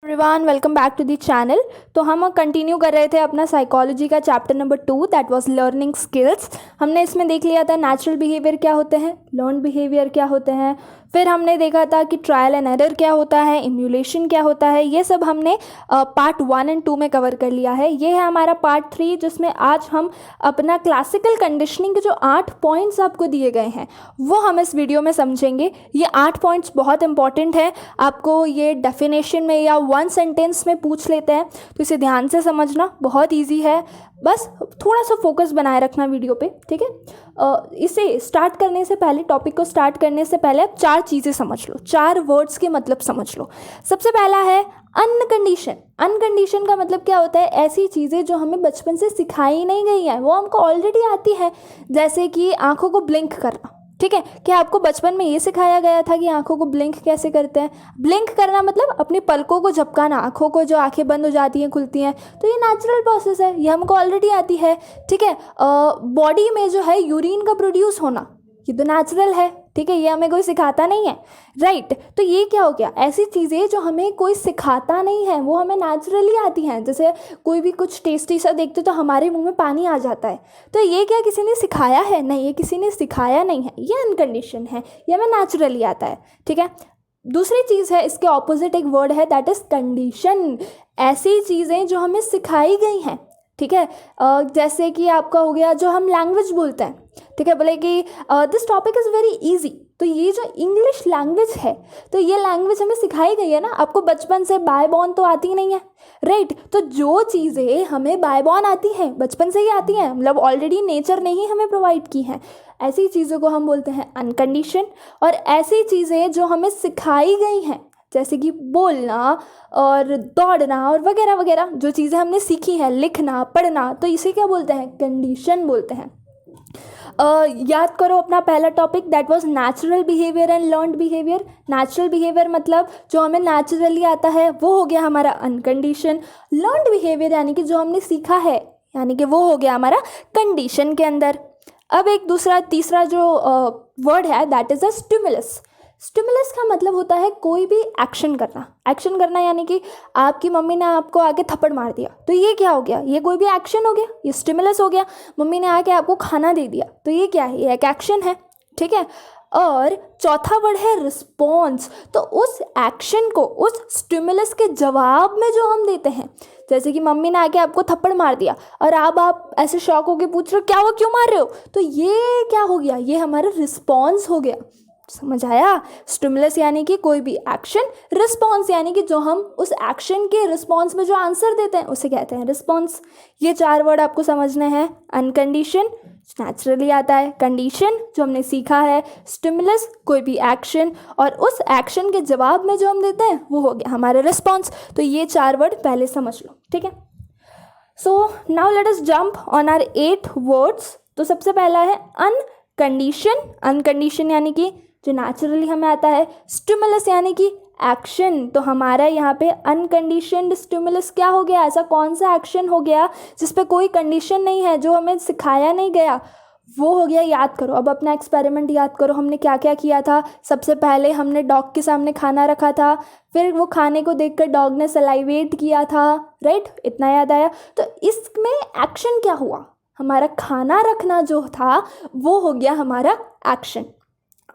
Everyone welcome back to the channel. तो हम continue कर रहे थे अपना साइकोलॉजी का chapter number 2 that was learning skills. हमने इसमें देख लिया था नेचुरल बिहेवियर क्या होते हैं, लर्न बिहेवियर क्या होते हैं, फिर हमने देखा था कि ट्रायल एंड एरर क्या होता है, इम्यूलेशन क्या होता है। ये सब हमने पार्ट 1 एंड 2 में कवर कर लिया है। ये है हमारा पार्ट 3 जिसमें आज हम अपना क्लासिकल कंडीशनिंग के जो 8 पॉइंट्स आपको दिए गए हैं वो हम इस वीडियो में समझेंगे। ये 8 पॉइंट्स बहुत इंपॉर्टेंट है, आपको ये डेफिनेशन में या वन सेंटेंस में पूछ लेते हैं, तो इसे ध्यान से समझना बहुत ईजी है। बस थोड़ा सा फोकस बनाए रखना वीडियो पे, ठीक है। इसे स्टार्ट करने से पहले, टॉपिक को स्टार्ट करने से पहले आप 4 चीज़ें समझ लो, 4 वर्ड्स के मतलब समझ लो। सबसे पहला है अनकंडीशन। अनकंडीशन का मतलब क्या होता है? ऐसी चीज़ें जो हमें बचपन से सिखाई नहीं गई हैं, वो हमको ऑलरेडी आती है। जैसे कि आंखों को ब्लिंक करना, ठीक है। क्या आपको बचपन में ये सिखाया गया था कि आंखों को ब्लिंक कैसे करते हैं? ब्लिंक करना मतलब अपनी पलकों को झपकाना, आंखों को जो आंखें बंद हो जाती हैं खुलती हैं, तो ये नेचुरल प्रोसेस है, ये हमको ऑलरेडी आती है, ठीक है। बॉडी में जो है यूरिन का प्रोड्यूस होना, ये तो नेचुरल है, ठीक है, ये हमें कोई सिखाता नहीं है, राइट। तो ये क्या हो गया? ऐसी चीज़ें जो हमें कोई सिखाता नहीं है वो हमें नेचुरली आती हैं। जैसे कोई भी कुछ टेस्टी सा देखते तो हमारे मुंह में पानी आ जाता है, तो ये क्या किसी ने सिखाया है? नहीं, ये किसी ने सिखाया नहीं है, ये अनकंडीशन है, ये हमें नेचुरली आता है, ठीक है। दूसरी चीज़ है, इसके ऑपोजिट एक वर्ड है दैट इज़ कंडीशन। ऐसी चीज़ें जो हमें सिखाई गई हैं, ठीक है। जैसे कि आपका हो गया जो हम लैंग्वेज बोलते हैं, ठीक है, बोले कि this topic is very easy, तो ये जो इंग्लिश लैंग्वेज है, तो ये लैंग्वेज हमें सिखाई गई है ना। आपको बचपन से बाय बॉर्न तो आती नहीं है, राइट। तो जो चीज़ें हमें बाय बॉर्न आती हैं, बचपन से ही आती हैं, मतलब ऑलरेडी नेचर ने ही हमें प्रोवाइड की हैं, ऐसी चीज़ों को हम बोलते हैं अनकंडीशन। और ऐसी चीज़ें जो हमें सिखाई गई हैं, जैसे कि बोलना और दौड़ना और वगैरह वगैरह, जो चीज़ें हमने सीखी हैं, लिखना पढ़ना, तो इसे क्या बोलते हैं? कंडीशन बोलते हैं। याद करो अपना पहला topic that was natural behaviour and learned behaviour. Natural behaviour मतलब जो हमें नेचुरली आता है वो हो गया हमारा अनकंडीशन। लर्नड बिहेवियर यानी कि जो हमने सीखा है, यानी कि वो हो गया हमारा कंडीशन के अंदर। अब एक दूसरा तीसरा जो वर्ड है that is a stimulus. Stimulus का मतलब होता है कोई भी एक्शन करना। एक्शन करना यानी कि आपकी मम्मी ने आपको आके थप्पड़ मार दिया, तो ये क्या हो गया? ये कोई भी एक्शन हो गया, ये स्टिमुलस हो गया। मम्मी ने आके आपको खाना दे दिया, तो ये क्या है? ये एक एक्शन है, ठीक है। और चौथा वर्ड है रिस्पॉन्स। तो उस एक्शन को, उस स्टिमुलस के जवाब में जो हम देते हैं, जैसे कि मम्मी ने आके आपको थप्पड़ मार दिया और अब आप ऐसे शॉक होके पूछ रहे हो क्या हुआ, क्यों मार रहे हो, तो ये क्या हो गया? ये हमारा रिस्पॉन्स हो गया। समझ आया? स्टिमुलस यानी कि कोई भी एक्शन, रिस्पॉन्स यानी कि जो हम उस एक्शन के रिस्पॉन्स में जो आंसर देते हैं उसे कहते हैं रिस्पॉन्स। ये 4 वर्ड आपको समझने हैं। अनकंडीशन नेचुरली आता है, कंडीशन जो हमने सीखा है, स्टिमुलस कोई भी एक्शन, और उस एक्शन के जवाब में जो हम देते हैं वो हो गया हमारा रिस्पॉन्स। तो ये 4 वर्ड पहले समझ लो, ठीक है। So now let us jump on our 8 words. तो सबसे पहला है अनकंडीशन। अनकंडीशन यानी कि जो नेचुरली हमें आता है। स्टिमुलस यानी कि एक्शन, तो हमारा यहाँ पे अनकंडीशनड स्टिमुलस क्या हो गया? ऐसा कौन सा एक्शन हो गया जिस पे कोई कंडीशन नहीं है, जो हमें सिखाया नहीं गया, वो हो गया। याद करो, अब अपना एक्सपेरिमेंट याद करो, हमने क्या क्या किया था। सबसे पहले हमने डॉग के सामने खाना रखा था, फिर वो खाने को देखकर डॉग ने सलाइवेट किया था, राइट, इतना याद आया। तो इसमें एक्शन क्या हुआ? हमारा खाना रखना जो था वो हो गया हमारा एक्शन।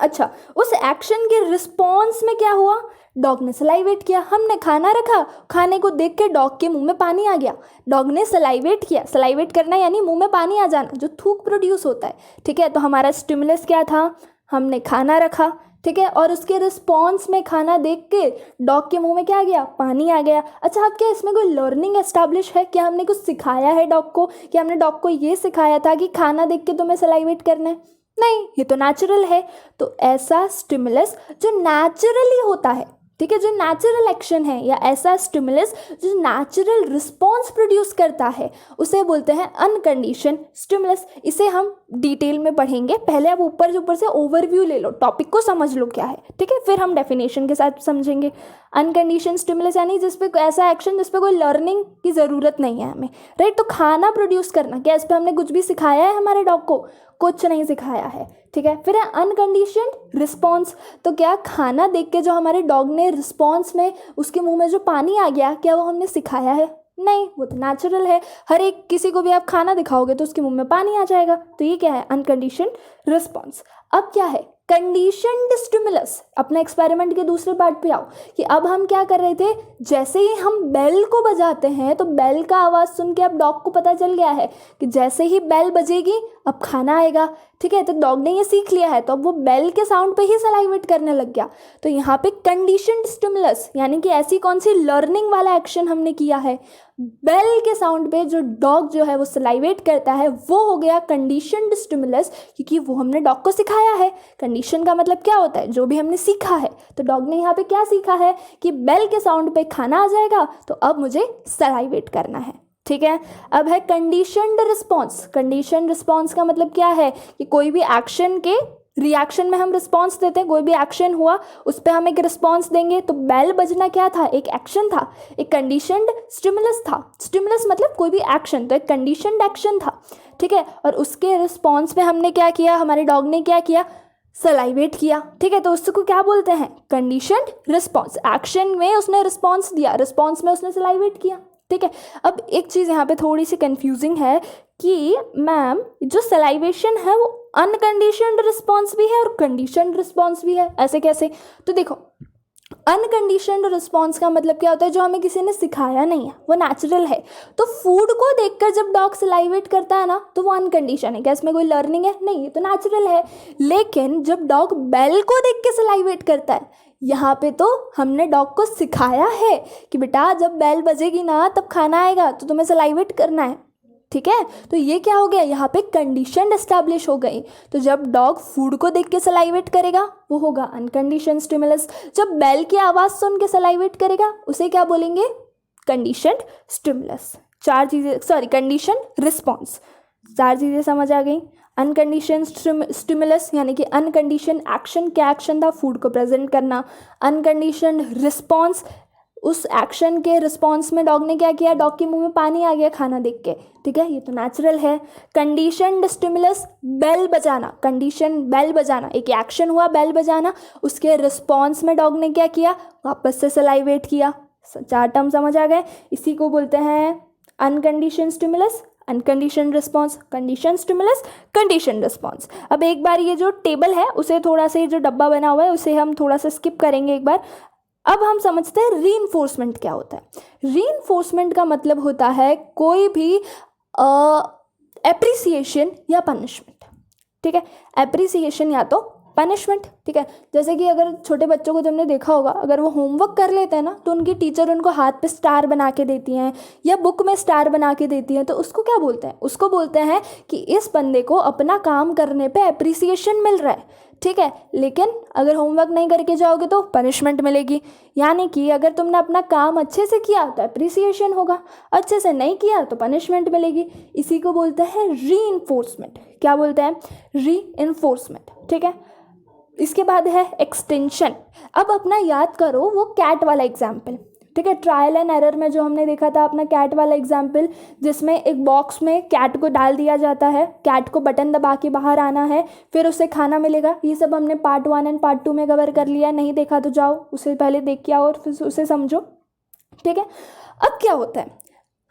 अच्छा, उस एक्शन के रिस्पॉन्स में क्या हुआ? डॉग ने सलाइवेट किया। हमने खाना रखा, खाने को देख के डॉग के मुंह में पानी आ गया, डॉग ने सलाइवेट किया। सलाइवेट करना यानी मुंह में पानी आ जाना, जो थूक प्रोड्यूस होता है, ठीक है। तो हमारा स्टिमुलस क्या था? हमने खाना रखा, ठीक है, और उसके रिस्पॉन्स में खाना देख के डॉग के मुंह में क्या आ गया? पानी आ गया। अच्छा, अब क्या इसमें कोई लर्निंग एस्टैब्लिश है? क्या हमने कुछ सिखाया है डॉग को? क्या हमने डॉग को ये सिखाया था कि खाना देख के तुम्हें सलाइवेट करना है? नहीं, ये तो नेचुरल है। तो ऐसा स्टिमुलस जो नेचुरली होता है, ठीक है, जो नेचुरल एक्शन है, या ऐसा स्टिमुलस जो नेचुरल रिस्पॉन्स प्रोड्यूस करता है, उसे बोलते हैं अनकंडीशन स्टिमुलस। इसे हम डिटेल में पढ़ेंगे। पहले आप ऊपर से ओवरव्यू ले लो, टॉपिक को समझ लो क्या है, ठीक है, फिर हम डेफिनेशन के साथ समझेंगे। अनकंडीशन स्टिमुलस यानी जिसपे ऐसा एक्शन जिसपे कोई लर्निंग की ज़रूरत नहीं है हमें, राइट। तो खाना प्रोड्यूस करना, क्या इस पर हमने कुछ भी सिखाया है हमारे डॉग को? कुछ नहीं सिखाया है, ठीक है। फिर है अनकंडीशनड रिस्पॉन्स। तो क्या खाना देख के जो हमारे डॉग ने रिस्पॉन्स में उसके मुंह में जो पानी आ गया, क्या वो हमने सिखाया है? नहीं, वो तो नेचुरल है। हर एक किसी को भी आप खाना दिखाओगे तो उसके मुंह में पानी आ जाएगा। तो ये क्या है? Unconditioned response. अब क्या है? Conditioned stimulus. अपने एक्सपेरिमेंट के दूसरे पार्ट पे आओ कि अब हम क्या कर रहे थे, जैसे ही हम बेल को बजाते हैं तो बेल का आवाज़ सुन के अब डॉग को पता चल गया है कि जैसे ही बेल बजेगी अब खाना आएगा, ठीक है। तो डॉग ने ये सीख लिया है, तो अब वो बेल के साउंड पे ही सलाइवेट करने लग गया। तो यहाँ पे कंडीशनड स्टिमुलस यानी कि ऐसी कौन सी लर्निंग वाला एक्शन हमने किया है, बेल के साउंड पे जो डॉग जो है वो सलाइवेट करता है, वो हो गया कंडीशनड स्टिमुलस, क्योंकि वो हमने डॉग को सिखाया है। कंडीशन का मतलब क्या होता है? जो भी हमने सीखा है। तो डॉग ने यहाँ पे क्या सीखा है कि बेल के साउंड पे खाना आ जाएगा, तो अब मुझे सलाइवेट करना है, ठीक है। अब है कंडीशनड रिस्पॉन्स। कंडीशनड रिस्पॉन्स का मतलब क्या है कि कोई भी एक्शन के रिएक्शन में हम रिस्पॉन्स देते हैं। कोई भी एक्शन हुआ उस पर हम एक रिस्पॉन्स देंगे। तो बेल बजना क्या था? एक एक्शन था, एक कंडीशनड स्टिमुलस था। स्टिमुलस मतलब कोई भी एक्शन, तो एक कंडीशनड एक्शन था, ठीक है। और उसके रिस्पॉन्स में हमने क्या किया? हमारे डॉग ने क्या किया? सलाइवेट किया, ठीक है। तो उसको क्या बोलते हैं? Conditioned response. एक्शन में उसने रिस्पॉन्स दिया, रिस्पॉन्स में उसने सलाइवेट किया, ठीक है। अब एक चीज़ यहाँ पे थोड़ी सी कंफ्यूजिंग है कि मैम जो सलाइवेशन है वो अनकंडीशनड रिस्पॉन्स भी है और कंडीशनड रिस्पॉन्स भी है, ऐसे कैसे? तो देखो, अनकंडीशनड रिस्पॉन्स का मतलब क्या होता है? जो हमें किसी ने सिखाया नहीं है, वो नेचुरल है। तो फूड को देखकर जब डॉग सलाइवेट करता है ना, तो वो अनकंडीशन है। क्या इसमें कोई लर्निंग है? नहीं, ये तो नेचुरल है। लेकिन जब डॉग बेल को देख के सलाइवेट करता है, यहाँ पे तो हमने डॉग को सिखाया है कि बेटा जब बेल बजेगी ना तब खाना आएगा, तो तुम्हें सलाइवेट करना है, ठीक है। तो ये क्या हो गया? यहाँ पे कंडीशन एस्टैब्लिश हो गई। तो जब डॉग फूड को देख के सलाइवेट करेगा वो होगा अनकंडीशन स्टिमुलस। जब बेल की आवाज़ सुन के सलाइवेट करेगा उसे क्या बोलेंगे? Conditioned stimulus. Condition response. 4 चीज़ें समझ आ गई। अनकंडीशन स्टिमुलस यानी कि अनकंडीशन एक्शन, क्या एक्शन था? फूड को प्रेजेंट करना। अनकंडीशन रिस्पॉन्स, उस एक्शन के रिस्पॉन्स में डॉग ने क्या किया? डॉग के मुंह में पानी आ गया खाना देख के, ठीक है, ये तो नेचुरल है। कंडीशनड स्टिमुलस, बेल बजाना। कंडीशन बेल बजाना, एक एक्शन हुआ बेल बजाना, उसके रिस्पॉन्स में डॉग ने क्या किया? वापस से सलाइवेट किया। 4 टर्म समझ आ गए। इसी को बोलते हैं uncondition stimulus, uncondition response, condition stimulus, condition response. अब एक बार ये जो टेबल है उसे थोड़ा सा, ये जो डब्बा बना हुआ है उसे हम थोड़ा सा स्किप करेंगे एक बार। अब हम समझते हैं रीइंफोर्समेंट क्या होता है। रीइंफोर्समेंट का मतलब होता है कोई भी एप्रिसिएशन या पनिशमेंट, ठीक है। एप्रिसिएशन या तो पनिशमेंट, ठीक है। जैसे कि अगर छोटे बच्चों को तुमने देखा होगा, अगर वो होमवर्क कर लेते हैं ना तो उनकी टीचर उनको हाथ पे स्टार बना के देती हैं या बुक में स्टार बना के देती हैं, तो उसको क्या बोलते हैं? उसको बोलते हैं कि इस बंदे को अपना काम करने पे एप्रिसिएशन मिल रहा है, ठीक है। लेकिन अगर होमवर्क नहीं करके जाओगे तो पनिशमेंट मिलेगी। यानी कि अगर तुमने अपना काम अच्छे से किया तो एप्रिसिएशन होगा, अच्छे से नहीं किया तो पनिशमेंट मिलेगी। इसी को बोलते हैं रीइंफोर्समेंट। क्या बोलते हैं? रीइंफोर्समेंट, ठीक है। इसके बाद है एक्सटेंशन। अब अपना याद करो वो कैट वाला एग्जाम्पल, ठीक है। ट्रायल एंड एरर में जो हमने देखा था अपना कैट वाला एग्जाम्पल, जिसमें एक बॉक्स में कैट को डाल दिया जाता है, कैट को बटन दबा के बाहर आना है, फिर उसे खाना मिलेगा। ये सब हमने पार्ट 1 एंड पार्ट 2 में कवर कर लिया। नहीं देखा तो जाओ उसे पहले देख के आओ और फिर उसे समझो, ठीक है। अब क्या होता है?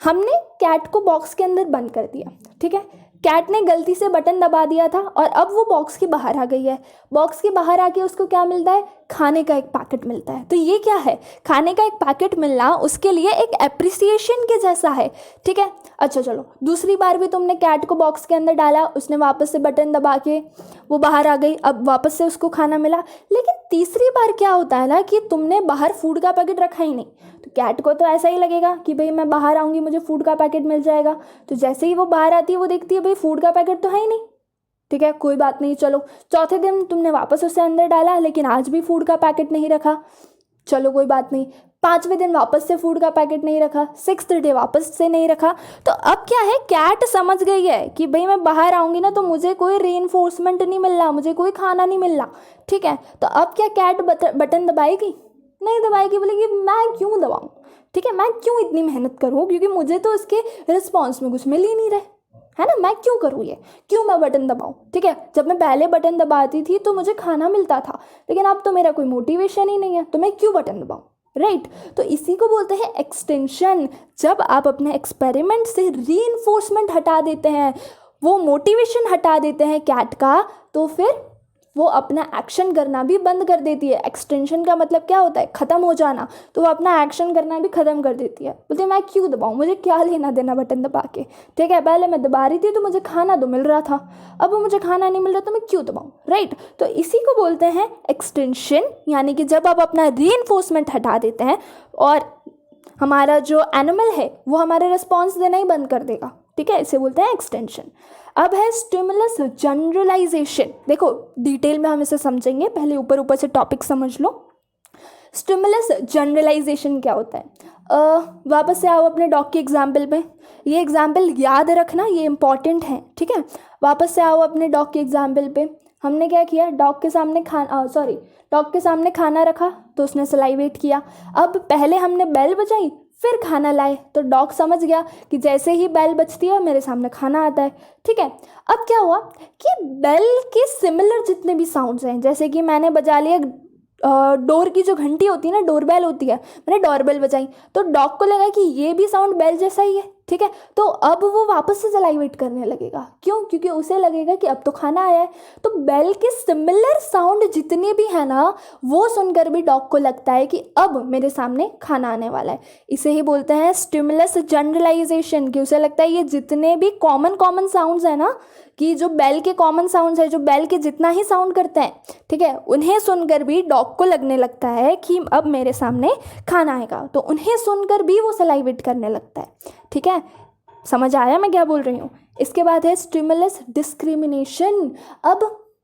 हमने कैट को बॉक्स के अंदर बंद कर दिया, ठीक है। कैट ने गलती से बटन दबा दिया था और अब वो बॉक्स के बाहर आ गई है। बॉक्स के बाहर आके उसको क्या मिलता है? खाने का एक पैकेट मिलता है। तो ये क्या है? खाने का एक पैकेट मिलना उसके लिए एक एप्रिसिएशन के जैसा है, ठीक है। अच्छा चलो, दूसरी बार भी तुमने कैट को बॉक्स के अंदर डाला, उसने वापस से बटन दबा के वो बाहर आ गई, अब वापस से उसको खाना मिला। लेकिन तीसरी बार क्या होता है ना कि तुमने बाहर फूड का पैकेट रखा ही नहीं, तो कैट को तो ऐसा ही लगेगा कि भाई मैं बाहर आऊँगी मुझे फूड का पैकेट मिल जाएगा। तो जैसे ही वो बाहर आती है वो देखती है भाई फूड का पैकेट तो है ही नहीं, ठीक है, कोई बात नहीं। चलो चौथे दिन तुमने वापस उसे अंदर डाला लेकिन आज भी फूड का पैकेट नहीं रखा, चलो कोई बात नहीं। 5वें दिन वापस से फूड का पैकेट नहीं रखा, 6th डे वापस से नहीं रखा। तो अब क्या है? कैट समझ गई है कि भाई मैं बाहर आऊँगी ना तो मुझे कोई रीइंफोर्समेंट नहीं मिल रहा, मुझे कोई खाना नहीं मिल रहा, ठीक है। तो अब क्या कैट बटन दबाएगी? नहीं दबाएगी, बोलेगी मैं क्यों दबाऊँ, ठीक है, मैं क्यों इतनी मेहनत करूँ, क्योंकि मुझे तो इसके रिस्पॉन्स में कुछ मिल ही नहीं रहा है ना, मैं क्यों करूँ ये, क्यों मैं बटन दबाऊँ, ठीक है। जब मैं पहले बटन दबाती थी तो मुझे खाना मिलता था, लेकिन अब तो मेरा कोई मोटिवेशन ही नहीं है, तो मैं क्यों बटन दबाऊँ, राइट। तो इसी को बोलते हैं एक्सटेंशन। जब आप अपने एक्सपेरिमेंट से रीइंफोर्समेंट हटा देते हैं, वो मोटिवेशन हटा देते हैं कैट का, तो फिर वो अपना एक्शन करना भी बंद कर देती है। एक्सटेंशन का मतलब क्या होता है, ख़त्म हो जाना, तो वो अपना एक्शन करना भी ख़त्म कर देती है। बोलते हैं मैं क्यों दबाऊँ, मुझे क्या लेना देना बटन दबा के, ठीक है। पहले मैं दबा रही थी तो मुझे खाना तो मिल रहा था, अब मुझे खाना नहीं मिल रहा तो मैं क्यों दबाऊँ, राइट। तो इसी को बोलते हैं एक्सटेंशन, यानी कि जब आप अपना रीइंफोर्समेंट हटा देते हैं और हमारा जो एनिमल है वो हमारा रिस्पॉन्स देना ही बंद कर देगा, ठीक है, इसे बोलते हैं एक्सटेंशन। अब है स्टिमुलस जनरलाइजेशन। देखो डिटेल में हम इसे समझेंगे, पहले ऊपर ऊपर से टॉपिक समझ लो। स्टिमुलस जनरलाइजेशन क्या होता है, वापस से आओ अपने डॉग के एग्जाम्पल पे, ये एग्जाम्पल याद रखना, ये इंपॉर्टेंट है, ठीक है। वापस से आओ अपने डॉग के एग्जाम्पल पे। हमने क्या किया, डॉग के सामने खाना रखा तो उसने सलाइवेट किया। अब पहले हमने बेल बजाई फिर खाना लाए, तो डॉग समझ गया कि जैसे ही बेल बजती है मेरे सामने खाना आता है, ठीक है। अब क्या हुआ कि बेल के सिमिलर जितने भी साउंड्स हैं, जैसे कि मैंने बजा लिया डोर की जो घंटी होती है ना, डोरबेल होती है, मैंने डोरबेल बजाई, तो डॉग को लगा कि ये भी साउंड बेल जैसा ही है, ठीक है। तो अब वो वापस से सलाइवेट करने लगेगा, क्यों, क्योंकि उसे लगेगा कि अब तो खाना आया है। तो बेल के सिमिलर साउंड जितने भी है ना, वो सुनकर भी डॉग को लगता है कि अब मेरे सामने खाना आने वाला है। इसे ही बोलते हैं स्टिमुलस जनरलाइजेशन, कि उसे लगता है ये जितने भी कॉमन साउंड्स है ना, कि जो बेल के कॉमन साउंड्स है, जो बेल के जितना ही साउंड करते हैं, ठीक है, उन्हें सुनकर भी डॉग को लगने लगता है कि अब मेरे सामने खाना आएगा, तो उन्हें सुनकर भी वो सलाइवेट करने लगता है, ठीक है। समझ आया मैं क्या बोल रही हूँ। इसके बाद है स्टिमुलस डिस्क्रिमिनेशन। अब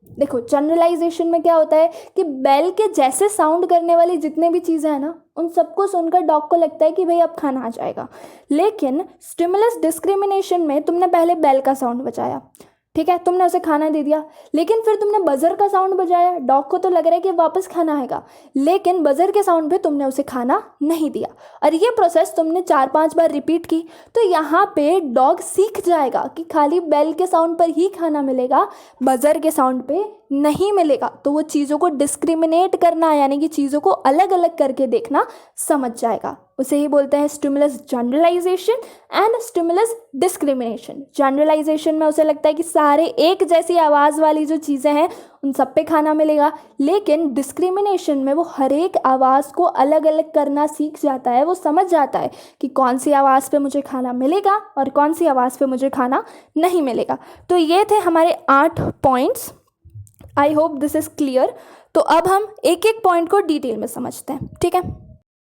देखो जनरलाइजेशन में क्या होता है कि बेल के जैसे साउंड करने वाली जितने भी चीज़ें हैं ना, उन सबको सुनकर डॉग को लगता है कि भाई अब खाना आ जाएगा। लेकिन स्टिमुलस डिस्क्रिमिनेशन में तुमने पहले बेल का साउंड बजाया, ठीक है, तुमने उसे खाना दे दिया, लेकिन फिर तुमने बजर का साउंड बजाया, डॉग को तो लग रहा है कि वापस खाना आएगा, लेकिन बजर के साउंड पे तुमने उसे खाना नहीं दिया, और ये प्रोसेस तुमने 4-5 बार रिपीट की, तो यहाँ पे डॉग सीख जाएगा कि खाली बेल के साउंड पर ही खाना मिलेगा, बजर के साउंड पे नहीं मिलेगा। तो वो चीज़ों को डिस्क्रिमिनेट करना, यानी कि चीज़ों को अलग अलग करके देखना समझ जाएगा। उसे ही बोलते हैं stimulus generalization and stimulus discrimination. Generalization में उसे लगता है कि सारे एक जैसी आवाज़ वाली जो चीज़ें हैं उन सब पे खाना मिलेगा, लेकिन डिस्क्रिमिनेशन में वो हर एक आवाज़ को अलग अलग करना सीख जाता है, वो समझ जाता है कि कौन सी आवाज़ पे मुझे खाना मिलेगा और कौन सी आवाज़ पे मुझे खाना नहीं मिलेगा। तो ये थे हमारे 8 points. I hope this is clear. तो अब हम एक एक पॉइंट को डिटेल में समझते हैं, ठीक है।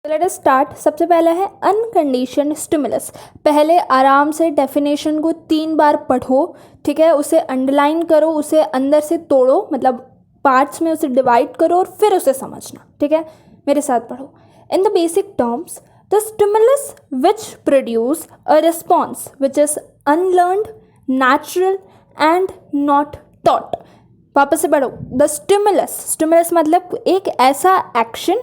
Let us start. सबसे पहला है अनकंडीशनड स्टिमुलस। पहले आराम से डेफिनेशन को 3 बार पढ़ो, ठीक है, उसे अंडरलाइन करो, उसे अंदर से तोड़ो, मतलब पार्ट्स में उसे डिवाइड करो और फिर उसे समझना, ठीक है। मेरे साथ पढ़ो। In the basic terms, the stimulus which produce a response which is unlearned, natural and not taught. वापस से पढ़ो। द स्टिमुलस मतलब एक ऐसा action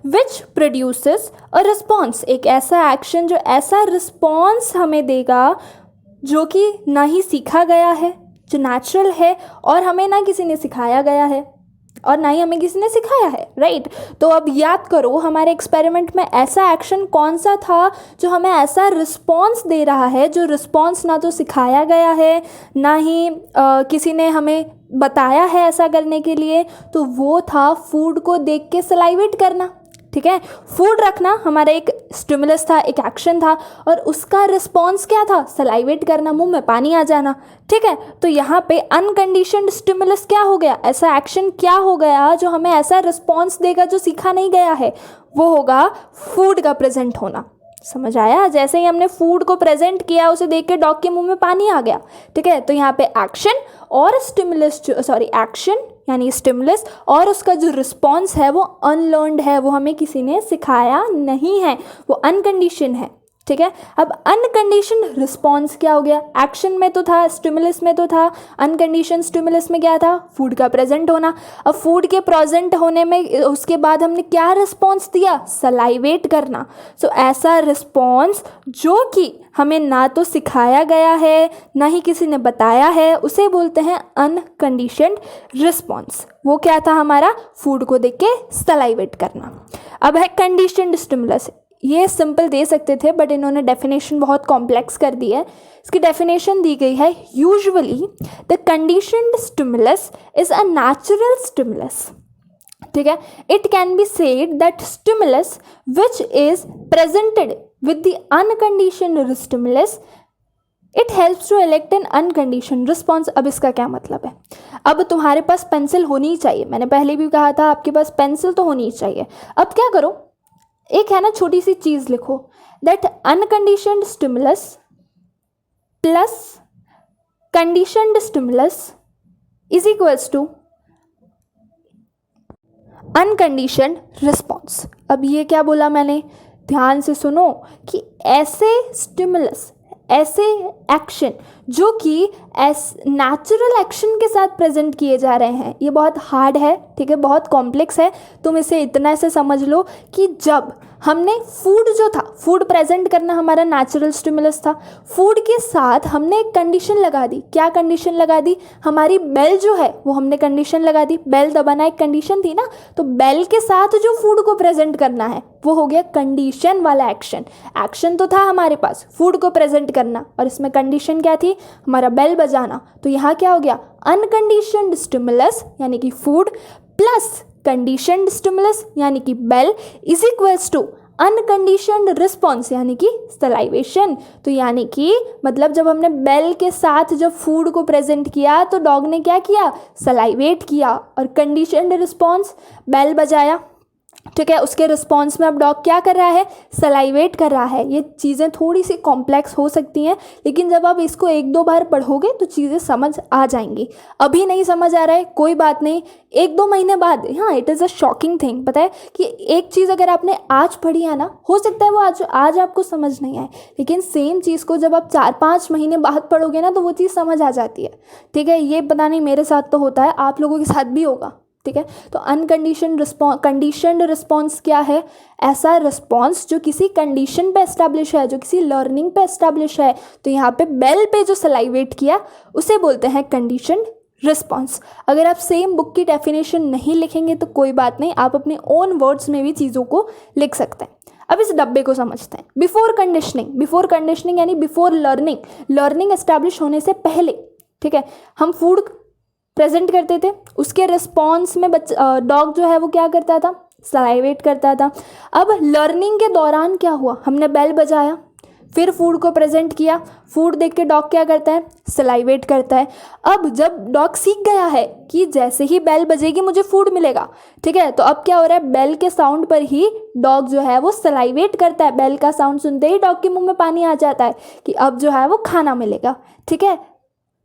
which produces a response, एक ऐसा एक्शन जो ऐसा रिस्पॉन्स हमें देगा जो कि ना ही सीखा गया है, जो नेचुरल है, और हमें ना किसी ने सिखाया गया है और ना ही हमें किसी ने सिखाया है, राइट। तो अब याद करो हमारे एक्सपेरिमेंट में ऐसा एक्शन कौन सा था जो हमें ऐसा रिस्पॉन्स दे रहा है, जो रिस्पॉन्स ना तो सिखाया गया है ना ही किसी ने हमें बताया है ऐसा करने के लिए। तो वो था फूड को देख के सलाइवेट करना, ठीक है। फूड रखना हमारा एक स्टिमुलस था, एक एक्शन था, और उसका रिस्पॉन्स क्या था, सलाइवेट करना, मुंह में पानी आ जाना, ठीक है। तो यहाँ पे अनकंडीशनड स्टिमुलस क्या हो गया, ऐसा एक्शन क्या हो गया जो हमें ऐसा रिस्पॉन्स देगा जो सीखा नहीं गया है, वो होगा फूड का प्रेजेंट होना। समझ आया। जैसे ही हमने फूड को प्रेजेंट किया, उसे देख के डॉग के मुंह में पानी आ गया, ठीक है। तो यहाँ पे एक्शन और स्टिमुलस, एक्शन यानी स्टिमुलस और उसका जो रिस्पॉन्स है वो अनलर्नड है, वो हमें किसी ने सिखाया नहीं है, वो अनकंडीशन है, ठीक है। अब अनकंडीशन रिस्पॉन्स क्या हो गया, एक्शन में तो था, स्टिमुलस में तो था, अनकंडीशन स्टिमुलस में क्या था, फूड का प्रेजेंट होना। अब फूड के प्रेजेंट होने में उसके बाद हमने क्या रिस्पॉन्स दिया, सलाइवेट करना। सो ऐसा रिस्पॉन्स जो कि हमें ना तो सिखाया गया है ना ही किसी ने बताया है, उसे बोलते हैं अनकंडीशनड रिस्पॉन्स। वो क्या था हमारा, फूड को देख के सलाइवेट करना। अब है कंडीशनड स्टिमुलस, ये सिंपल दे सकते थे बट इन्होंने डेफिनेशन बहुत कॉम्प्लेक्स कर दी है। इसकी डेफिनेशन दी गई है, usually the conditioned stimulus is a natural stimulus, ठीक है। It can be said that stimulus which is presented with the unconditioned stimulus it helps to elect an uncondition response. अब इसका क्या मतलब है, अब तुम्हारे पास पेंसिल होनी ही चाहिए, मैंने पहले भी कहा था आपके पास पेंसिल तो होनी ही चाहिए। अब क्या करो, एक है ना छोटी सी चीज़ लिखो, that unconditioned stimulus plus conditioned stimulus is equals to unconditioned response. अब ये क्या बोला मैंने, ध्यान से सुनो कि ऐसे स्टिमुलस, ऐसे एक्शन जो कि नेचुरल एक्शन के साथ प्रेजेंट किए जा रहे हैं, ये बहुत हार्ड है, ठीक है, बहुत कॉम्प्लेक्स है। तुम इसे इतना ऐसे समझ लो कि जब हमने फूड जो था, फूड प्रेजेंट करना हमारा नेचुरल स्टिमुलस था, फूड के साथ हमने एक कंडीशन लगा दी। क्या कंडीशन लगा दी, हमारी बेल जो है वो हमने कंडीशन लगा दी, बेल दबाना एक कंडीशन थी ना, तो बेल के साथ जो फूड को प्रेजेंट करना है वो हो गया कंडीशन वाला एक्शन। एक्शन तो था हमारे पास फूड को प्रेजेंट करना, और इसमें कंडीशन क्या थी, हमारा बेल बजाना। तो यहाँ क्या हो गया, अनकंडीशनड स्टिमुलस यानी कि फूड प्लस कंडीशनड स्टिमुलस यानी कि bell is equals to unconditioned response यानी कि सलाइवेशन। तो यानी कि मतलब जब हमने बेल के साथ जब फूड को प्रेजेंट किया तो डॉग ने क्या किया, सलाइवेट किया, और कंडीशनड रिस्पॉन्स बेल बजाया, ठीक है। उसके रिस्पॉन्स में अब डॉग क्या कर रहा है, सलाइवेट कर रहा है। ये चीज़ें थोड़ी सी कॉम्प्लेक्स हो सकती हैं, लेकिन जब आप इसको एक दो बार पढ़ोगे तो चीज़ें समझ आ जाएंगी। अभी नहीं समझ आ रहा है कोई बात नहीं, एक दो महीने बाद, हाँ it is a shocking thing, पता है कि एक चीज़ अगर आपने आज पढ़ी है ना, हो सकता है वो आज आपको समझ नहीं आए, लेकिन सेम चीज़ को जब आप 4-5 महीने बाद पढ़ोगे ना तो वो चीज़ समझ आ जाती है, ठीक है। ये पता नहीं मेरे साथ तो होता है, आप लोगों के साथ भी होगा, ठीक है। तो कंडीशनड रिस्पॉन्स क्या है, ऐसा रिस्पॉन्स जो किसी कंडीशन पे एस्टैब्लिश है, जो किसी लर्निंग पे एस्टैब्लिश है। तो यहाँ पे बेल पे जो सलाइवेट किया उसे बोलते हैं कंडीशनड रिस्पॉन्स। अगर आप सेम बुक की डेफिनेशन नहीं लिखेंगे तो कोई बात नहीं, आप अपने ओन वर्ड्स में भी चीज़ों को लिख सकते हैं। अब इस डब्बे को समझते हैं। बिफोर कंडीशनिंग यानी बिफोर लर्निंग एस्टैब्लिश होने से पहले, ठीक है, हम फूड प्रेजेंट करते थे, उसके रिस्पॉन्स में डॉग जो है वो क्या करता था, सलाइवेट करता था। अब लर्निंग के दौरान क्या हुआ, हमने बेल बजाया, फिर फूड को प्रेजेंट किया, फूड देख के डॉग क्या करता है, सलाइवेट करता है। अब जब डॉग सीख गया है कि जैसे ही बेल बजेगी मुझे फूड मिलेगा, ठीक है, तो अब क्या हो रहा है, बेल के साउंड पर ही डॉग जो है वो सलाइवेट करता है। बेल का साउंड सुनते ही डॉग के मुंह में पानी आ जाता है कि अब जो है वो खाना मिलेगा, ठीक है।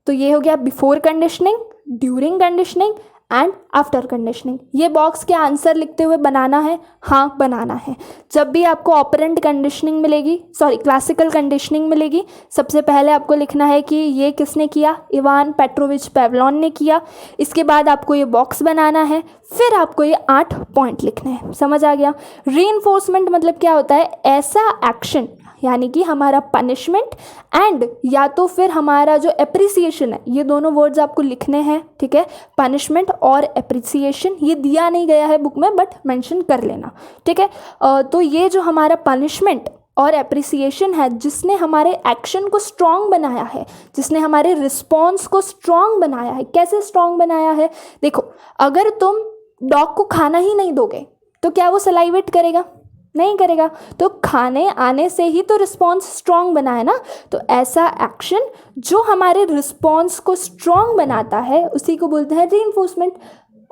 तो ये हो गया before conditioning, during conditioning and after conditioning. ये बॉक्स के आंसर लिखते हुए बनाना है, हाँ बनाना है। जब भी आपको ऑपरेंट कंडीशनिंग मिलेगी, क्लासिकल कंडीशनिंग मिलेगी, सबसे पहले आपको लिखना है कि ये किसने किया, इवान पेट्रोविच पावलोव ने किया। इसके बाद आपको ये बॉक्स बनाना है, फिर आपको ये 8 पॉइंट लिखने हैं। समझ आ गया। रीइंफोर्समेंट मतलब क्या होता है, ऐसा एक्शन यानी कि हमारा पनिशमेंट एंड या तो फिर हमारा जो एप्रिसिएशन है, ये दोनों वर्ड्स आपको लिखने हैं, ठीक है। पनिशमेंट और एप्रिसिएशन, ये दिया नहीं गया है बुक में बट मेंशन कर लेना, ठीक है। तो ये जो हमारा पनिशमेंट और एप्रिसिएशन है, जिसने हमारे एक्शन को स्ट्रॉन्ग बनाया है, जिसने हमारे रिस्पॉन्स को स्ट्रॉन्ग बनाया है। कैसे स्ट्रॉन्ग बनाया है, देखो, अगर तुम डॉग को खाना ही नहीं दोगे तो क्या वो सलाइवेट करेगा, नहीं करेगा। तो खाने आने से ही तो रिस्पॉन्स स्ट्रॉन्ग बना है ना। तो ऐसा एक्शन जो हमारे रिस्पॉन्स को स्ट्रॉन्ग बनाता है उसी को बोलते हैं रीइंफोर्समेंट।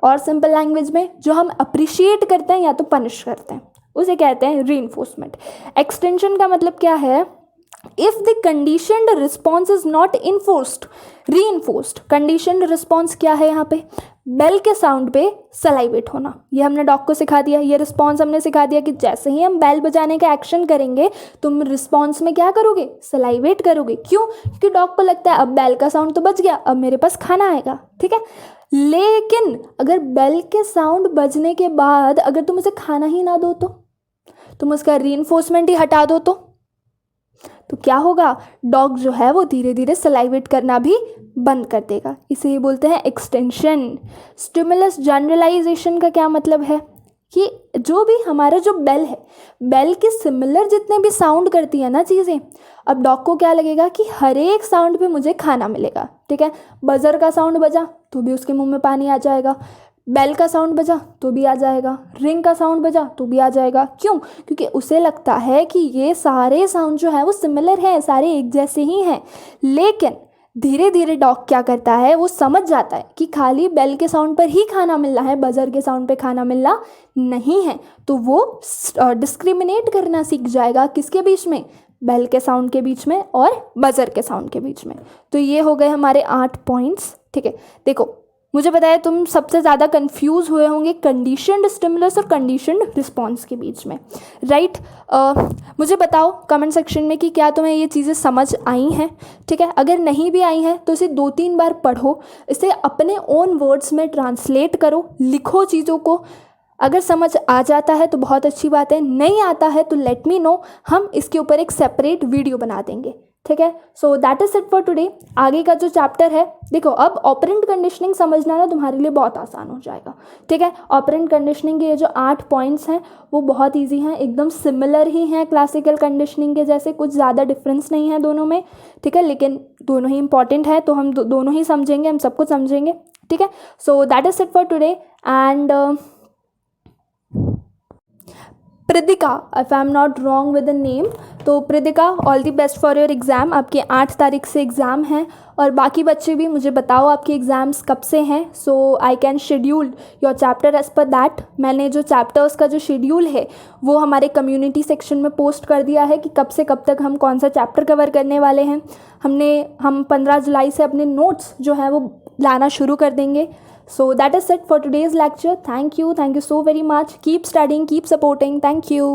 और सिंपल लैंग्वेज में जो हम अप्रिशिएट करते हैं या तो पनिश करते हैं उसे कहते हैं रीइंफोर्समेंट। एक्सटेंशन का मतलब क्या है, if the conditioned response is not enforced reinforced, conditioned response क्या है यहाँ पे, बेल के साउंड पे सलाइवेट होना, ये हमने डॉग को सिखा दिया। ये रिस्पॉन्स हमने सिखा दिया कि जैसे ही हम बेल बजाने का एक्शन करेंगे तुम रिस्पॉन्स में क्या करोगे, सलाइवेट करोगे। क्यों? क्योंकि डॉग को लगता है अब बेल का साउंड तो बज गया, अब मेरे पास खाना आएगा, ठीक है। लेकिन अगर बेल के साउंड बजने के बाद अगर तुम उसे खाना ही ना दो, तो तुम उसका रीइंफोर्समेंट ही हटा दो, तो क्या होगा, डॉग जो है वो धीरे धीरे सलाइवेट करना भी बंद कर देगा। इसे ही बोलते हैं एक्सटेंशन। स्टिमुलस जनरलाइजेशन का क्या मतलब है कि जो भी हमारा जो बेल है, बेल के सिमिलर जितने भी साउंड करती है ना चीज़ें, अब डॉग को क्या लगेगा कि हर एक साउंड पे मुझे खाना मिलेगा, ठीक है। बजर का साउंड बजा तो भी उसके मुंह में पानी आ जाएगा, बेल का साउंड बजा तो भी आ जाएगा, रिंग का साउंड बजा तो भी आ जाएगा। क्यों? क्योंकि उसे लगता है कि ये सारे साउंड जो है वो सिमिलर हैं, सारे एक जैसे ही हैं। लेकिन धीरे धीरे डॉग क्या करता है, वो समझ जाता है कि खाली बेल के साउंड पर ही खाना मिलना है, बजर के साउंड पे खाना मिलना नहीं है। तो वो डिस्क्रिमिनेट करना सीख जाएगा, किसके बीच में, बेल के साउंड के बीच में और बजर के साउंड के बीच में। तो ये हो गए हमारे 8 पॉइंट्स, ठीक है। देखो, मुझे पता है तुम सबसे ज़्यादा कंफ्यूज हुए होंगे कंडीशनड स्टिमुलस और कंडीशनड रिस्पॉन्स के बीच में, राइट। मुझे बताओ कमेंट सेक्शन में कि क्या तुम्हें ये चीज़ें समझ आई हैं, ठीक है। अगर नहीं भी आई हैं तो इसे 2-3 बार पढ़ो, इसे अपने ओन वर्ड्स में ट्रांसलेट करो, लिखो चीज़ों को। अगर समझ आ जाता है तो बहुत अच्छी बात है, नहीं आता है तो लेट मी नो, हम इसके ऊपर एक सेपरेट वीडियो बना देंगे, ठीक है। So that is it for today. आगे का जो चैप्टर है, देखो अब ऑपरेंट कंडीशनिंग समझना ना तुम्हारे लिए बहुत आसान हो जाएगा, ठीक है। ऑपरेंट कंडीशनिंग के ये जो 8 पॉइंट्स हैं वो बहुत ईजी हैं, एकदम सिमिलर ही हैं क्लासिकल कंडीशनिंग के जैसे, कुछ ज़्यादा डिफरेंस नहीं है दोनों में, ठीक है। लेकिन दोनों ही इंपॉर्टेंट है, तो हम दोनों ही समझेंगे, हम सब कुछ समझेंगे, ठीक है। So that is it for today. And Pridika, if I am not wrong with the name, तो Pridika all the best for your exam. आपके 8 तारीख से एग्ज़ाम है, और बाकी बच्चे भी मुझे बताओ आपके एग्ज़ाम्स कब से हैं, so I can schedule your chapter as per that. मैंने जो चैप्टर्स का जो शेड्यूल है वो हमारे कम्युनिटी सेक्शन में पोस्ट कर दिया है कि कब से कब तक हम कौन सा चैप्टर कवर करने वाले हैं। हम 15 जुलाई से अपने नोट्स जो है वो लाना शुरू कर देंगे। So that is it for today's lecture. Thank you so very much. Keep studying, keep supporting. Thank you.